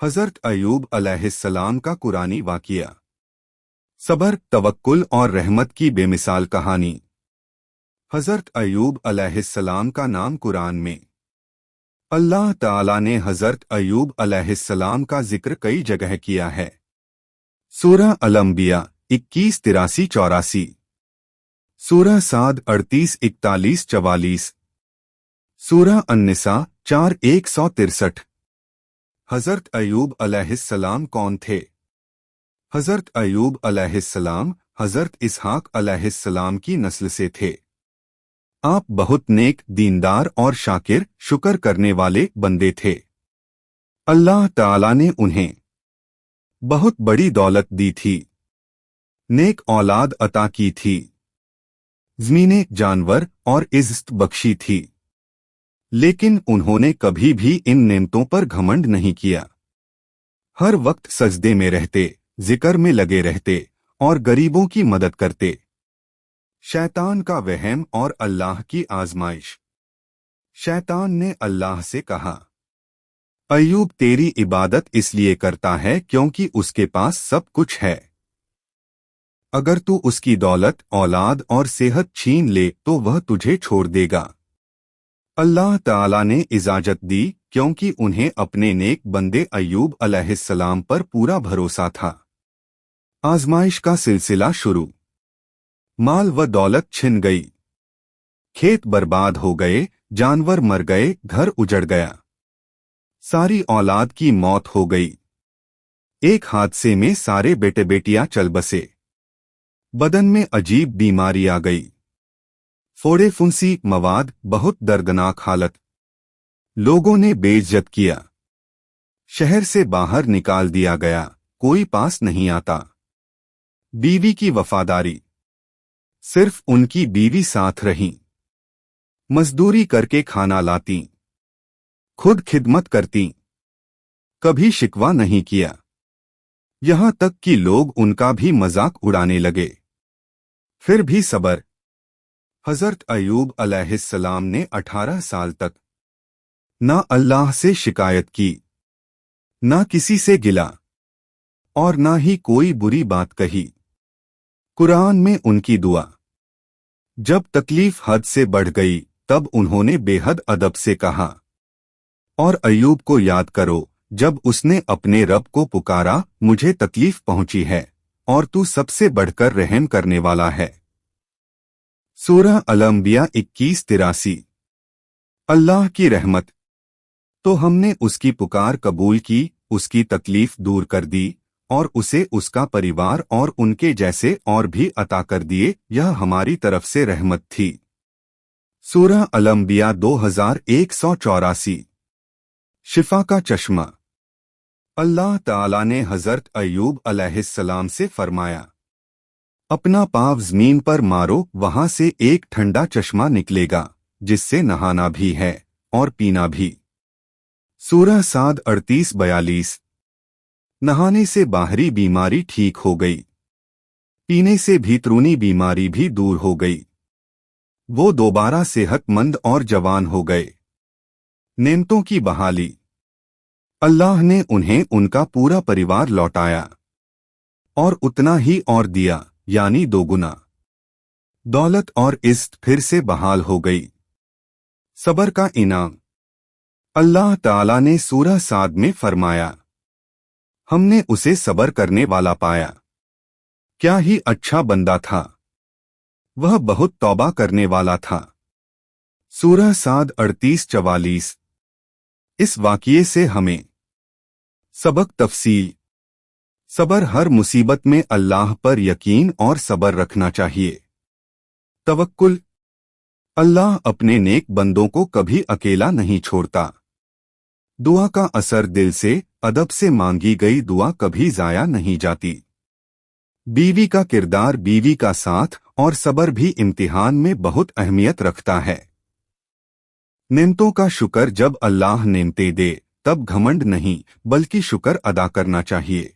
हज़रत अय्यूब अलैहिस्सलाम का कुरानी वाक़िया। सब्र, तवक्कुल और रहमत की बेमिसाल कहानी। हज़रत अय्यूब अलैहिस्सलाम का नाम कुरान में अल्लाह ताला ने हज़रत अय्यूब अलैहिस्सलाम का जिक्र कई जगह किया है। सूरह अल-अंबिया 21-83-84, सूरह साद 38-41-44, सूरह अन-निसा 4-163। हज़रत अय्यूब अलैहिस्सलाम कौन थे? हज़रत अय्यूब अलैहिस्सलाम हज़रत इसहाक अलैहिस्सलाम की नस्ल से थे। आप बहुत नेक, दीनदार और शाकिर, शुक्र करने वाले बंदे थे। अल्लाह ताला ने उन्हें बहुत बड़ी दौलत दी थी, नेक औलाद अता की थी, ज़मीनें, जानवर और इज़्ज़त बख्शी थी। लेकिन उन्होंने कभी भी इन नेमतों पर घमंड नहीं किया। हर वक्त सजदे में रहते, जिक्र में लगे रहते और गरीबों की मदद करते। शैतान का वहम और अल्लाह की आजमाइश। शैतान ने अल्लाह से कहा, अय्यूब तेरी इबादत इसलिए करता है क्योंकि उसके पास सब कुछ है। अगर तू उसकी दौलत, औलाद और सेहत छीन ले तो वह तुझे छोड़ देगा। अल्लाह ताला ने इजाजत दी क्योंकि उन्हें अपने नेक बंदे अय्यूब अलैहिस्सलाम पर पूरा भरोसा था। आजमाइश का सिलसिला शुरू। माल व दौलत छिन गई, खेत बर्बाद हो गए, जानवर मर गए, घर उजड़ गया, सारी औलाद की मौत हो गई। एक हादसे में सारे बेटे बेटियां चल बसे। बदन में अजीब बीमारी आ गई, फोड़े फुंसी, मवाद, बहुत दर्दनाक हालत। लोगों ने बेइज्जत किया, शहर से बाहर निकाल दिया गया, कोई पास नहीं आता। बीवी की वफादारी, सिर्फ उनकी बीवी साथ रही। मजदूरी करके खाना लाती, खुद खिदमत करती, कभी शिकवा नहीं किया। यहां तक कि लोग उनका भी मजाक उड़ाने लगे, फिर भी सब्र। हज़रत अय्यूब अलैहिस्सलाम ने 18 साल तक ना अल्लाह से शिकायत की, ना किसी से गिला और ना ही कोई बुरी बात कही। कुरान में उनकी दुआ। जब तकलीफ हद से बढ़ गई तब उन्होंने बेहद अदब से कहा, और अय्यूब को याद करो जब उसने अपने रब को पुकारा, मुझे तकलीफ पहुंची है और तू सबसे बढ़कर रहम करने वाला है। सूरह अल-अंबिया 21-83। अल्लाह की रहमत। तो हमने उसकी पुकार कबूल की, उसकी तकलीफ दूर कर दी और उसे उसका परिवार और उनके जैसे और भी अता कर दिए। यह हमारी तरफ से रहमत थी। सूरह अल-अंबिया 2184। शिफा का चश्मा। अल्लाह ताला ने हज़रत अय्यूब अलैहिस्सलाम से फरमाया, अपना पाँव ज़मीन पर मारो, वहां से एक ठंडा चश्मा निकलेगा जिससे नहाना भी है और पीना भी। सूरह साद 38-42। नहाने से बाहरी बीमारी ठीक हो गई, पीने से भीतरूनी बीमारी भी दूर हो गई। वो दोबारा सेहतमंद और जवान हो गए। नेमतों की बहाली। अल्लाह ने उन्हें उनका पूरा परिवार लौटाया और उतना ही और दिया, यानी दोगुना। दौलत और इज्जत फिर से बहाल हो गई। सब्र का इनाम। अल्लाह ताला ने सूरह साद में फरमाया, हमने उसे सब्र करने वाला पाया। क्या ही अच्छा बंदा था, वह बहुत तौबा करने वाला था। सूरह साद 38-44। इस वाक़िए से हमें सबक तफसील। सब्र। हर मुसीबत में अल्लाह पर यकीन और सब्र रखना चाहिए। तवक्कुल। अल्लाह अपने नेक बंदों को कभी अकेला नहीं छोड़ता। दुआ का असर दिल से, अदब से मांगी गई दुआ कभी जाया नहीं जाती। बीवी का किरदार, बीवी का साथ और सब्र भी इम्तिहान में बहुत अहमियत रखता है। नेमतों का शुक्र। जब अल्लाह नेमतें दे तब घमंड नहीं बल्कि शुक्र अदा करना चाहिए।